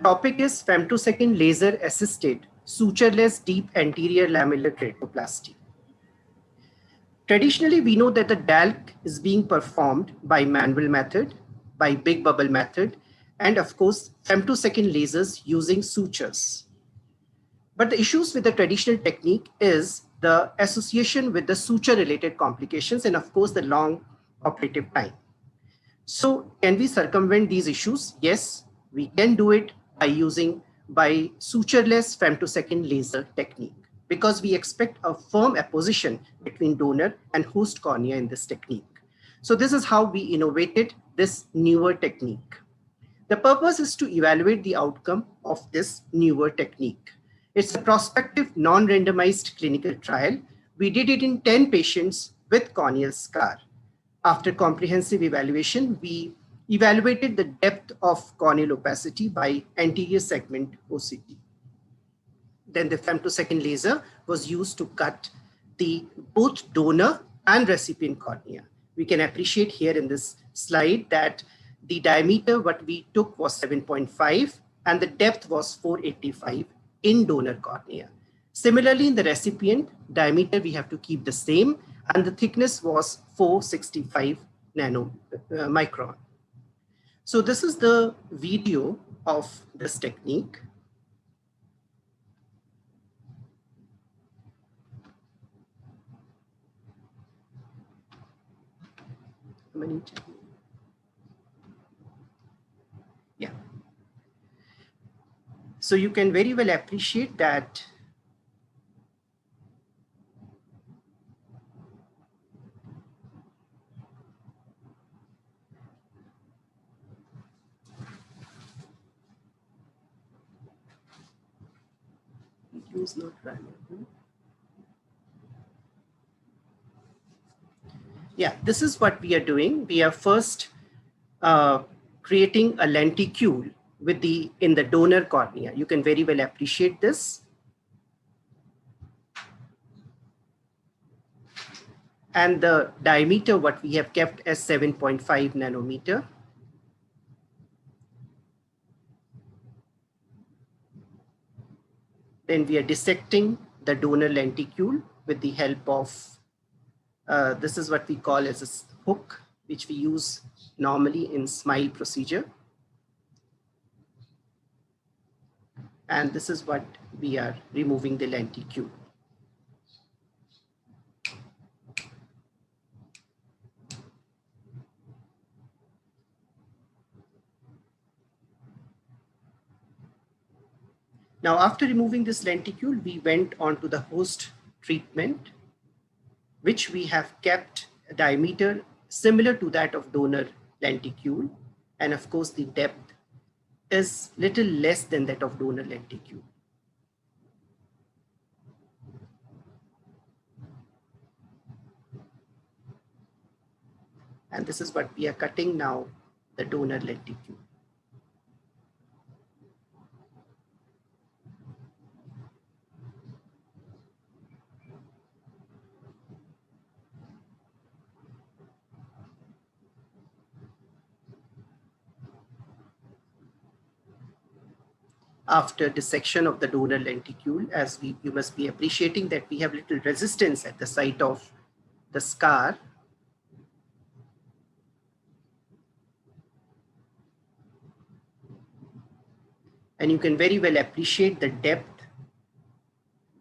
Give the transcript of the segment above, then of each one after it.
topic is femtosecond laser assisted sutureless deep anterior lamellar keratoplasty. Traditionally, we know that the DALK is being performed by manual method, by big bubble method, and of course, femtosecond lasers using sutures. But the issues with the traditional technique is the association with the suture related complications and of course the long operative time. So can we circumvent these issues? Yes, we can do it by sutureless femtosecond laser technique, because we expect a firm apposition between donor and host cornea in this technique. So this is how we innovated this newer technique. The purpose is to evaluate the outcome of this newer technique. It's a prospective non-randomized clinical trial. We did it in 10 patients with corneal scar. After comprehensive evaluation, we evaluated the depth of corneal opacity by anterior segment OCT. Then the femtosecond laser was used to cut the both donor and recipient cornea. We can appreciate here in this slide that the diameter what we took was 7.5 and the depth was 485 in donor cornea. Similarly, in the recipient, diameter we have to keep the same and the thickness was 465 micron. So this is the video of this technique. Yeah. So you can very well appreciate that video is not running. Yeah, this is what we are doing. We are first creating a lenticule with in the donor cornea. You can very well appreciate this. And the diameter what we have kept as 7.5 nanometer. Then we are dissecting the donor lenticule with the help of this is what we call as a hook, which we use normally in SMILE procedure. And this is what we are removing the lenticule. Now, after removing this lenticule, we went on to the host treatment, which we have kept a diameter similar to that of donor lenticule. And of course, the depth is little less than that of donor lenticule. And this is what we are cutting now, the donor lenticule. After dissection of the donor lenticule, as you must be appreciating that we have little resistance at the site of the scar. And you can very well appreciate the depth.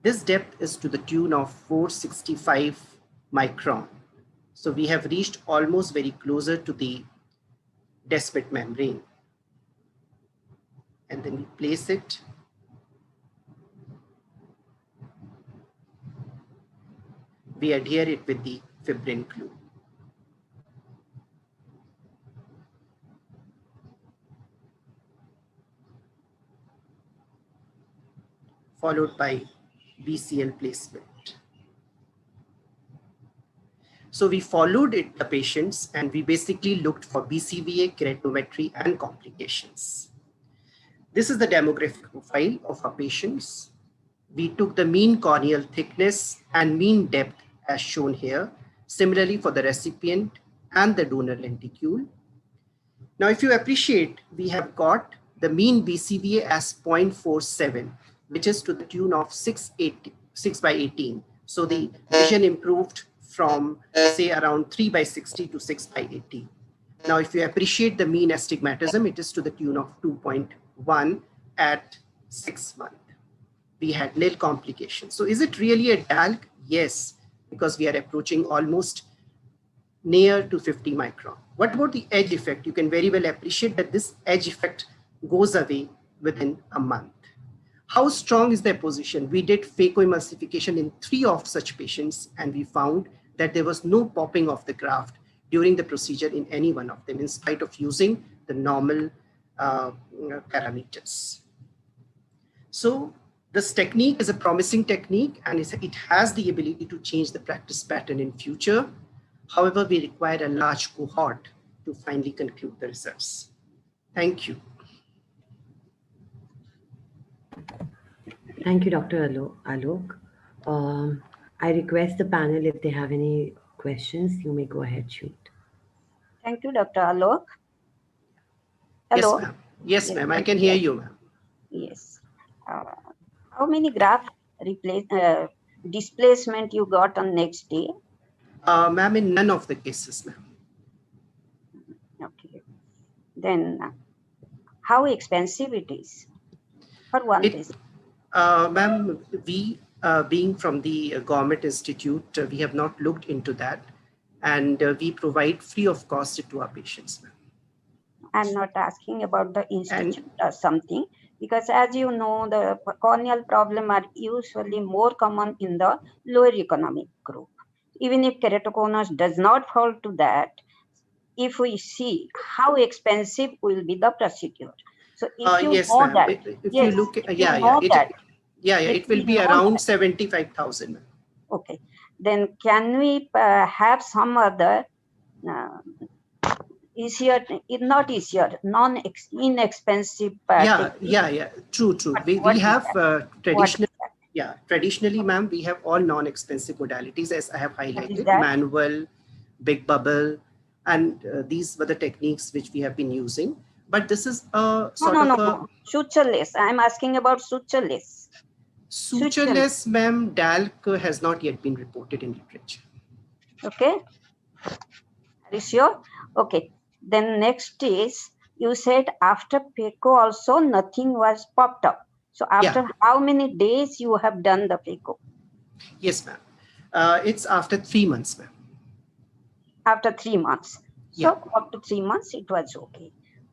This depth is to the tune of 465 micron. So we have reached almost very closer to the Descemet membrane. And then we place it. We adhere it with the fibrin glue. Followed by BCL placement. So we followed the patients and we basically looked for BCVA, keratometry, and complications. This is the demographic profile of our patients. We took the mean corneal thickness and mean depth as shown here. Similarly for the recipient and the donor lenticule. Now, if you appreciate, we have got the mean BCVA as 0.47, which is to the tune of 6 by 18. So the vision improved from say around 3 by 60 to 6 by 80. Now, if you appreciate the mean astigmatism, it is to the tune of 2.1 at 6 months. We had nil complications. So is it really a DALC? Yes, because we are approaching almost near to 50 micron. What about the edge effect? You can very well appreciate that this edge effect goes away within a month. How strong is the apposition? We did phacoemulsification in 3 of such patients, and we found that there was no popping of the graft during the procedure in any one of them, in spite of using the normal parameters. So this technique is a promising technique, and it has the ability to change the practice pattern in future. However, we require a large cohort to finally conclude the results. Thank you. Thank you, Dr. Alok. I request the panel, if they have any questions, you may go ahead, shoot. Thank you, Dr. Alok. Hello. Yes, ma'am. Yes, ma'am. I can hear you, ma'am. Yes. How many graft displacement you got on next day? Ma'am, in none of the cases, ma'am. Okay. Then how expensive it is for one patient? Ma'am, we being from the government institute, we have not looked into that, and we provide free of cost to our patients, ma'am. I'm not asking about the institute or something, because as you know, the corneal problem are usually more common in the lower economic group. Even if keratoconus does not fall to that, if we see how expensive will be the procedure. So if you yes, know that, if you look at, it will be around 75,000. Okay, then can we have some other inexpensive true. We have traditionally, ma'am, we have all non-expensive modalities, as I have highlighted: manual, big bubble, and these were the techniques which we have been using. But this is a sutureless. I'm asking about sutureless. Sutureless, ma'am, DALC has not yet been reported in literature. Okay. Are you sure? Okay. Then next is, you said after phaco also nothing was popped up. So after how many days you have done the phaco? Yes, ma'am. It's after 3 months, ma'am. After 3 months. So after 3 months it was okay.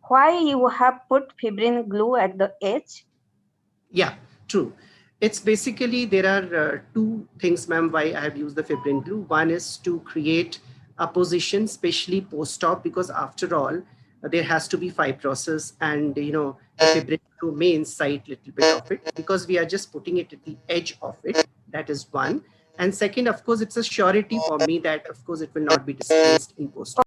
Why you have put fibrin glue at the edge? Yeah, true. It's basically, there are 2 things, ma'am, why I have used the fibrin glue. One is to create a position, especially post-op, because after all, there has to be fibrosis, and the fibrin glue may incite little bit of it, because we are just putting it at the edge of it. That is one. And second, of course, it's a surety for me that, of course, it will not be displaced in post-op.